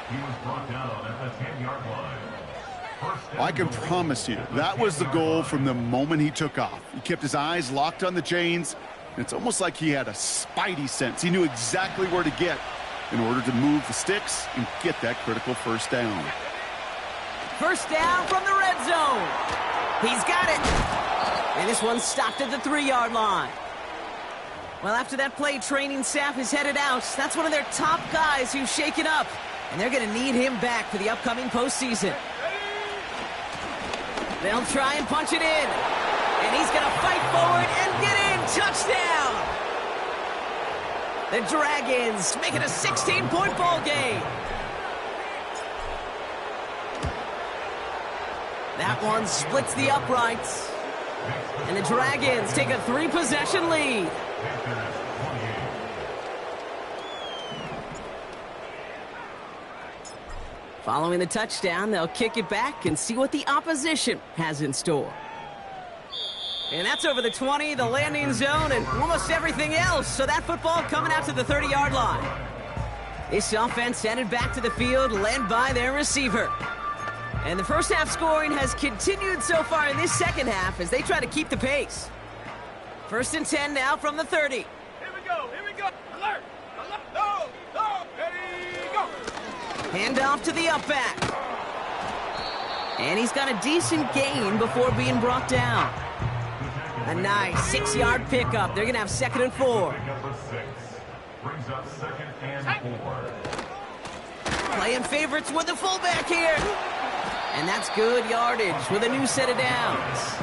He was brought down at the 10-yard line. I can promise you, that was the goal from the moment he took off. He kept his eyes locked on the chains, and it's almost like he had a spidey sense. He knew exactly where to get in order to move the sticks and get that critical 1st down. 1st down from the red zone. He's got it. And this one's stopped at the 3-yard line. Well, after that play, training staff is headed out. That's one of their top guys who's shaken up. And they're going to need him back for the upcoming postseason. They'll try and punch it in. And he's going to fight forward and get in. Touchdown! The Dragons make it a 16-point ball game. That one splits the uprights. And the Dragons take a 3-possession lead. Following the touchdown, they'll kick it back and see what the opposition has in store. And that's over the 20, the landing zone, and almost everything else. So that football coming out to the 30-yard line. This offense headed back to the field, led by their receiver. And the first half scoring has continued so far in this second half as they try to keep the pace. 1st and 10 now from the 30. Here we go, alert, alert, go, ready, go. Hand off to the up back. And he's got a decent gain before being brought down. A nice 6-yard pickup. They're going to have 2nd and 4. Brings up 2nd and 4. Playing favorites with the fullback here. And that's good yardage with a new set of downs.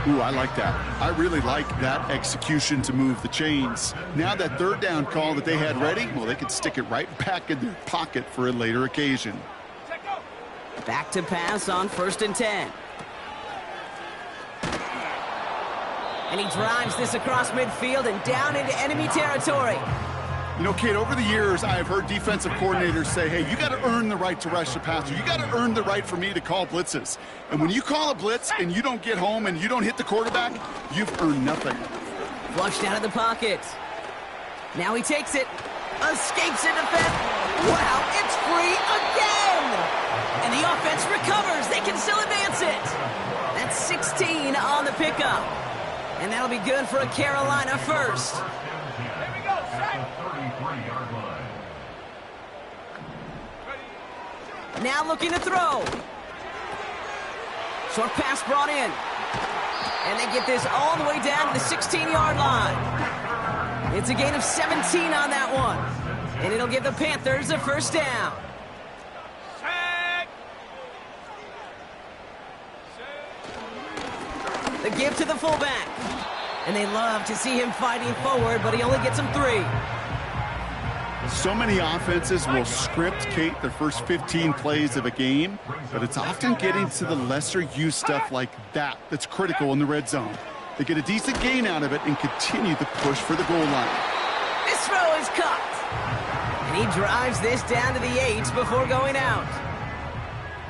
Ooh, I like that. I really like that execution to move the chains. Now that 3rd down call that they had ready, well, they could stick it right back in their pocket for a later occasion. Back to pass on 1st and 10. And he drives this across midfield and down into enemy territory. You know, Kate, over the years, I have heard defensive coordinators say, hey, you got to earn the right to rush the passer. You got to earn the right for me to call blitzes. And when you call a blitz and you don't get home and you don't hit the quarterback, you've earned nothing. Flushed out of the pocket. Now he takes it. Escapes into defense. Wow, it's free again! And the offense recovers. They can still advance it. That's 16 on the pickup. And that'll be good for a Carolina 1st. Now looking to throw. Short pass brought in. And they get this all the way down to the 16-yard line. It's a gain of 17 on that one. And it'll give the Panthers a 1st down. The give to the fullback. And they love to see him fighting forward, but he only gets them 3. So many offenses will script, Kate, their first 15 plays of a game, but it's often getting to the lesser-used stuff like that that's critical in the red zone. They get a decent gain out of it and continue the push for the goal line. This throw is caught. And he drives this down to the 8 before going out.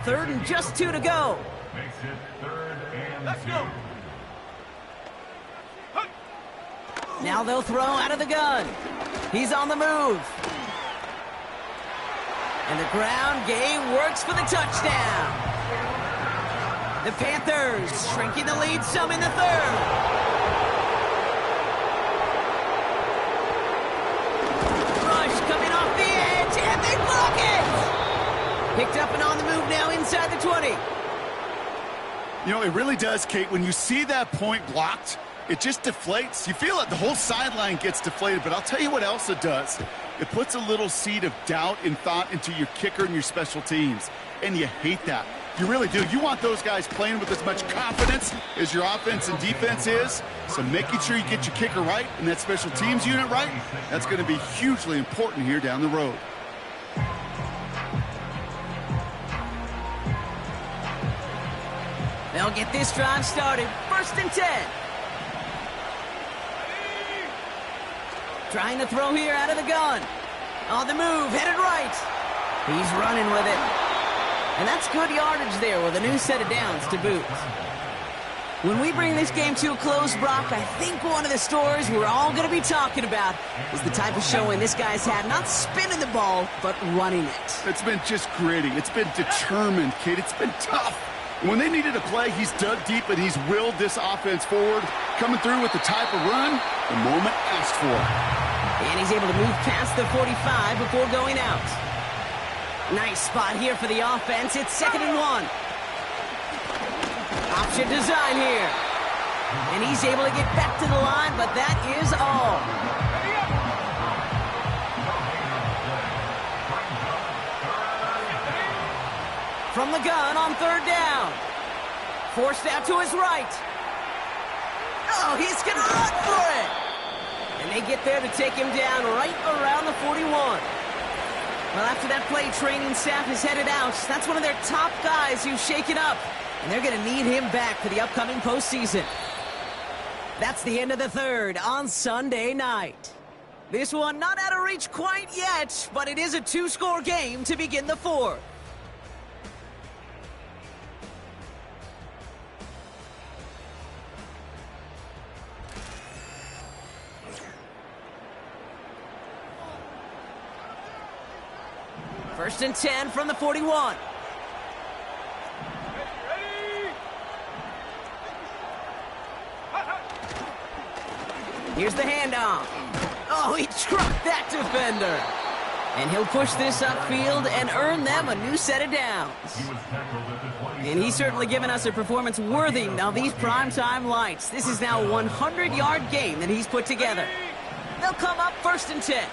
3rd and just 2 to go. Makes it 3rd and Let's 2. go. Now they'll throw out of the gun. He's on the move. And the ground game works for the touchdown. The Panthers shrinking the lead some in the 3rd. Rush coming off the edge, and they block it! Picked up and on the move now inside the 20. You know, it really does, Kate. When you see that point blocked, it just deflates. You feel it. The whole sideline gets deflated. But I'll tell you what else it does. It puts a little seed of doubt and thought into your kicker and your special teams. And you hate that. You really do. You want those guys playing with as much confidence as your offense and defense is. So making sure you get your kicker right and that special teams unit right, that's going to be hugely important here down the road. They'll get this drive started. 1st and 10. Trying to throw here out of the gun. On the move, headed right. He's running with it. And that's good yardage there with a new set of downs to boot. When we bring this game to a close, Brock, I think one of the stories we're all going to be talking about is the type of showing this guy's had, not spinning the ball, but running it. It's been just gritty. It's been determined, Kate. It's been tough. When they needed a play, he's dug deep and he's willed this offense forward, coming through with the type of run the moment asked for. And he's able to move past the 45 before going out. Nice spot here for the offense. It's 2nd and 1. Option design here. And he's able to get back to the line, but that is all. From the gun on 3rd down. Forced out to his right. Oh, he's going to run for it. And they get there to take him down right around the 41. Well, after that play, training staff is headed out. That's one of their top guys who's shaken up. And they're going to need him back for the upcoming postseason. That's the end of the 3rd on Sunday night. This one not out of reach quite yet, but it is a 2-score game to begin the 4th. First and 10 from the 41. Here's the handoff. Oh, he trucked that defender. And he'll push this upfield and earn them a new set of downs. And he's certainly given us a performance worthy of these primetime lights. This is now a 100-yard game that he's put together. They'll come up 1st and 10.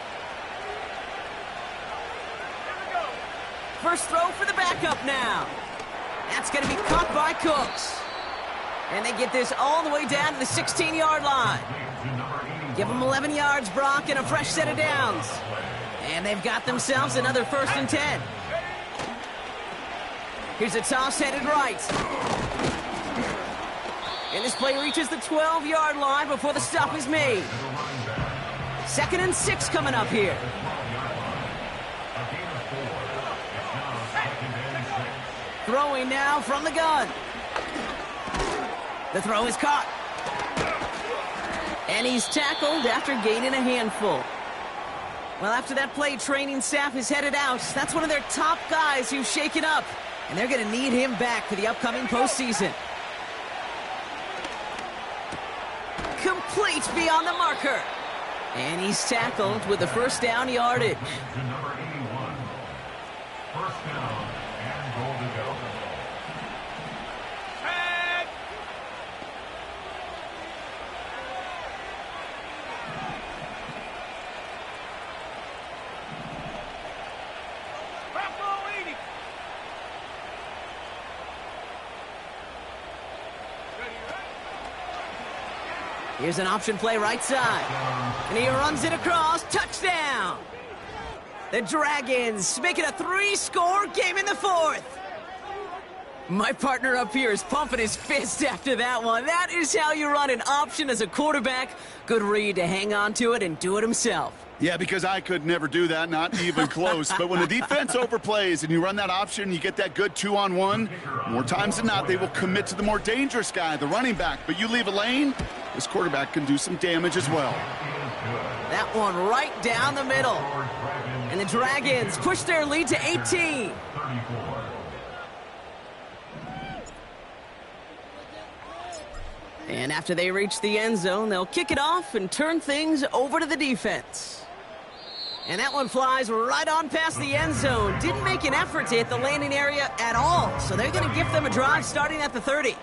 First throw for the backup now. That's going to be caught by Cooks. And they get this all the way down to the 16-yard line. Give them 11 yards, Brock, and a fresh set of downs. And they've got themselves another 1st and 10. Here's a toss headed right. And this play reaches the 12-yard line before the stop is made. 2nd and 6 coming up here. Throwing now from the gun. The throw is caught. And he's tackled after gaining a handful. Well, after that play, training staff is headed out. That's one of their top guys who's shaken up. And they're going to need him back for the upcoming postseason. Complete beyond the marker. And he's tackled with the 1st down yardage. Number 81. 1st down and goal to go. Here's an option play right side. And he runs it across. Touchdown! The Dragons make it a 3-score game in the 4th. My partner up here is pumping his fist after that one. That is how you run an option as a quarterback. Good read to hang on to it and do it himself. Yeah, because I could never do that, not even close. But when the defense overplays and you run that option, you get that good 2-on-1, more times than not, they will commit to the more dangerous guy, the running back. But you leave a lane, this quarterback can do some damage as well. That one right down the middle. And the Dragons push their lead to 18. And after they reach the end zone, they'll kick it off and turn things over to the defense. And that one flies right on past the end zone. Didn't make an effort to hit the landing area at all. So they're going to give them a drive starting at the 30.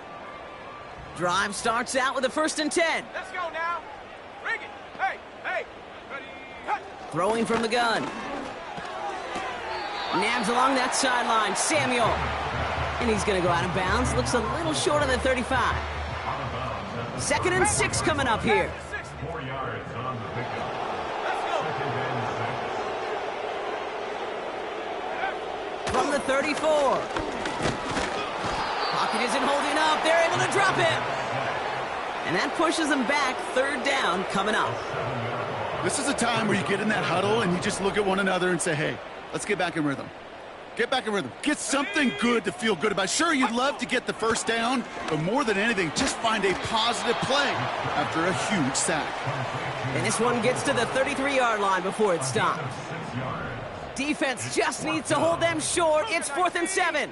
Drive starts out with a 1st and 10. Let's go now. Bring it. Hey, hey. Ready. Cut. Throwing from the gun. Nabs along that sideline. Samuel. And he's going to go out of bounds. Looks a little short of the 35. 2nd and 6 coming up here. 4 yards on the pickup. Let's go. From the 34. Pocket isn't holding up. They're able to drop him. And that pushes them back. 3rd down coming up. This is a time where you get in that huddle and you just look at one another and say, hey, let's get back in rhythm. Get back in rhythm. Get something good to feel good about. Sure, you'd love to get the 1st down, but more than anything, just find a positive play after a huge sack. And this one gets to the 33-yard line before it stops. Defense just needs to hold them short. It's 4th and 7.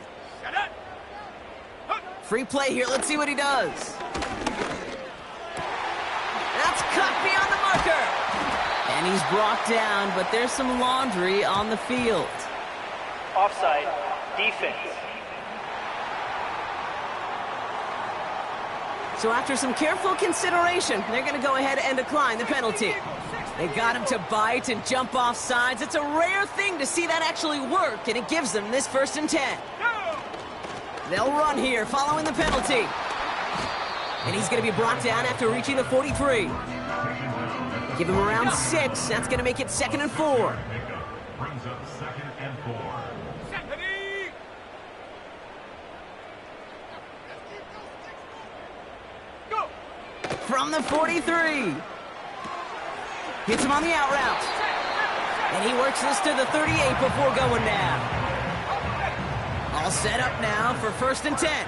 Free play here. Let's see what he does. That's cut beyond the marker. And he's brought down, but there's some laundry on the field. Offside, defense. So after some careful consideration, they're going to go ahead and decline the penalty. They got him to bite and jump off sides. It's a rare thing to see that actually work, and it gives them this 1st and 10. They'll run here following the penalty. And he's going to be brought down after reaching the 43. Give him around 6. That's going to make it 2nd and 4. Brings up 2nd and 4. From the 43. Hits him on the out route. And he works this to the 38 before going down. All set up now for 1st and 10.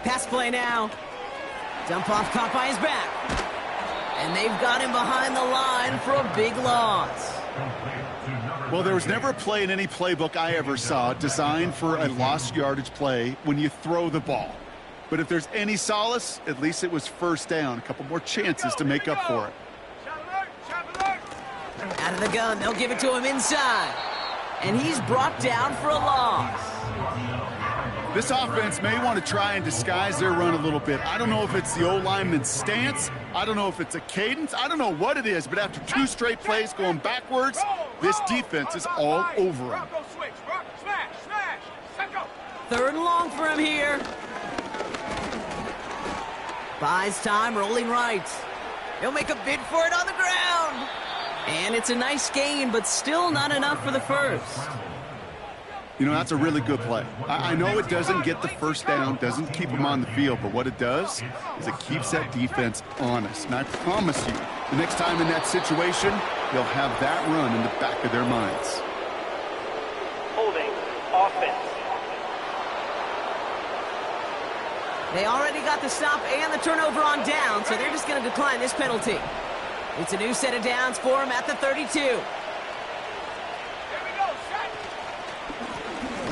Pass play now. Dump off caught by his back. And they've got him behind the line for a big loss. Well, there was never a play in any playbook I ever saw designed for a lost yardage play when you throw the ball. But if there's any solace, at least it was 1st down. A couple more chances to make up for it. Out of the gun, they'll give it to him inside. And he's brought down for a loss. This offense may want to try and disguise their run a little bit. I don't know if it's the O-lineman's stance. I don't know if it's a cadence. I don't know what it is, but after 2 straight plays going backwards, this defense is all over him. 3rd and long for him here. Buys time, rolling right. He'll make a bid for it on the ground. And it's a nice gain, but still not enough for the 1st. You know, that's a really good play. I know it doesn't get the 1st down, doesn't keep them on the field, but what it does is it keeps that defense honest. And I promise you, the next time in that situation, they'll have that run in the back of their minds. Holding, offense. They already got the stop and the turnover on down, so they're just going to decline this penalty. It's a new set of downs for him at the 32.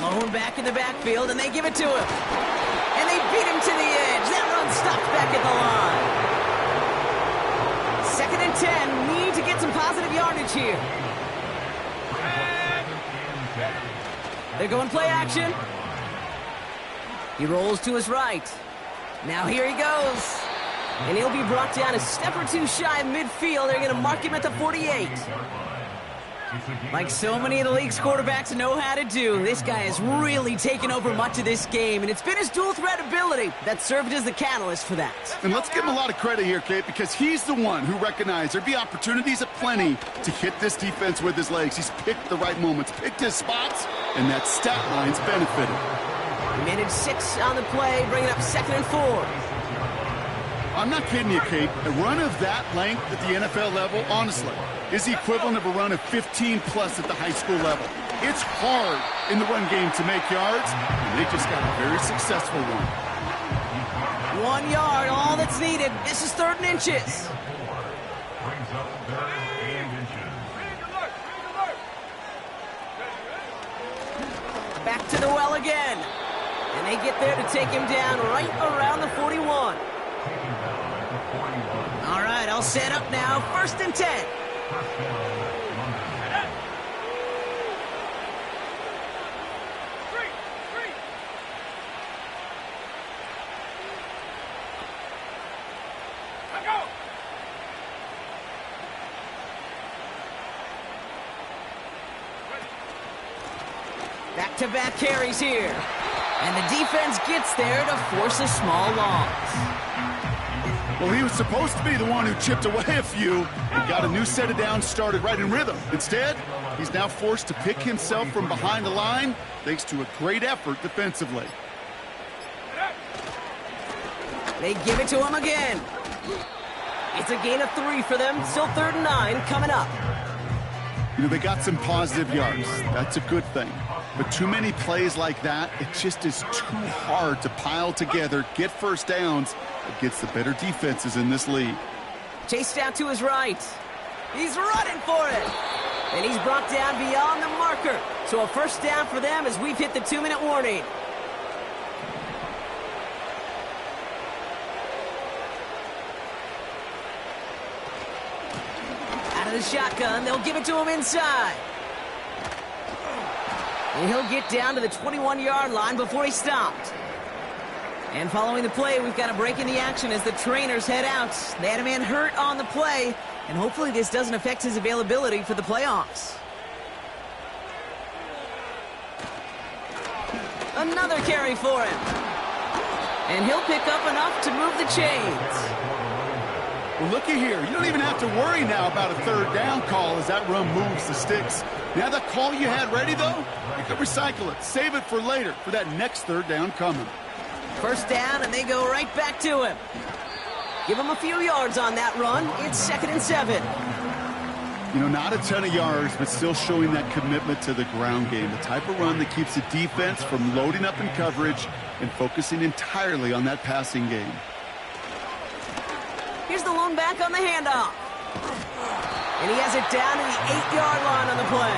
Lone back in the backfield, and they give it to him. And they beat him to the edge. That run stopped back at the line. 2nd and 10. Need to get some positive yardage here. They're going play action. He rolls to his right. Now here he goes. And he'll be brought down a step or 2 shy of midfield. They're going to mark him at the 48. Like so many of the league's quarterbacks know how to do, this guy has really taken over much of this game, and it's been his dual threat ability that served as the catalyst for that. And let's give him a lot of credit here, Kate, because he's the one who recognized there'd be opportunities aplenty to hit this defense with his legs. He's picked the right moments, picked his spots, and that stat line's benefited. He managed 6 on the play, bringing up 2nd and 4. I'm not kidding you, Kate. A run of that length at the NFL level, honestly, is the equivalent of a run of 15-plus at the high school level. It's hard in the run game to make yards, and they just got a very successful one. 1 yard, all that's needed. This is 3rd and inches. Brings up 3rd and inches. Back to the well again. And they get there to take him down right around the 41. All right, I'll set up now. 1st and 10. Back-to-back carries here. And the defense gets there to force a small loss. Well, he was supposed to be the one who chipped away a few and got a new set of downs started right in rhythm. Instead, he's now forced to pick himself from behind the line thanks to a great effort defensively. They give it to him again. It's a gain of 3 for them. Still 3rd and 9 coming up. You know, they got some positive yards. That's a good thing. But too many plays like that, it just is too hard to pile together, get first downs against the better defenses in this league. Chased out to his right. He's running for it. And he's brought down beyond the marker. So a 1st down for them as we've hit the 2-minute warning. Out of the shotgun, they'll give it to him inside. And he'll get down to the 21-yard line before he stopped. And following the play, we've got a break in the action as the trainers head out. They had a man hurt on the play, and hopefully this doesn't affect his availability for the playoffs. Another carry for him. And he'll pick up enough to move the chains. Well, looky here. You don't even have to worry now about a 3rd down call as that run moves the sticks. Now that call you had ready, though, you can recycle it. Save it for later for that next 3rd down coming. 1st down, and they go right back to him. Give him a few yards on that run. It's 2nd and 7. You know, not a ton of yards, but still showing that commitment to the ground game. The type of run that keeps the defense from loading up in coverage and focusing entirely on that passing game. Here's the lone back on the handoff. And he has it down to the 8-yard line on the play.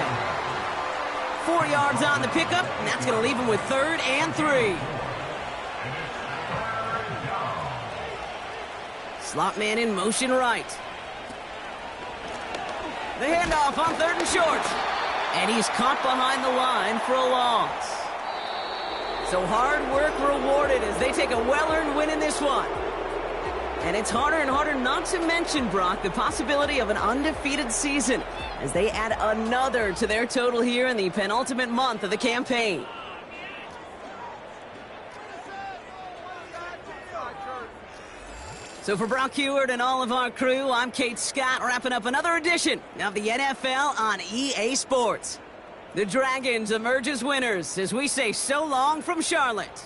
4 yards on the pickup, and that's going to leave him with 3rd and 3. Slot man in motion right. The handoff on 3rd and short. And he's caught behind the line for a loss. So hard work rewarded as they take a well-earned win in this one. And it's harder and harder not to mention, Brock, the possibility of an undefeated season as they add another to their total here in the penultimate month of the campaign. So for Brock Heward and all of our crew, I'm Kate Scott, wrapping up another edition of the NFL on EA Sports. The Dragons emerge as winners as we say so long from Charlotte.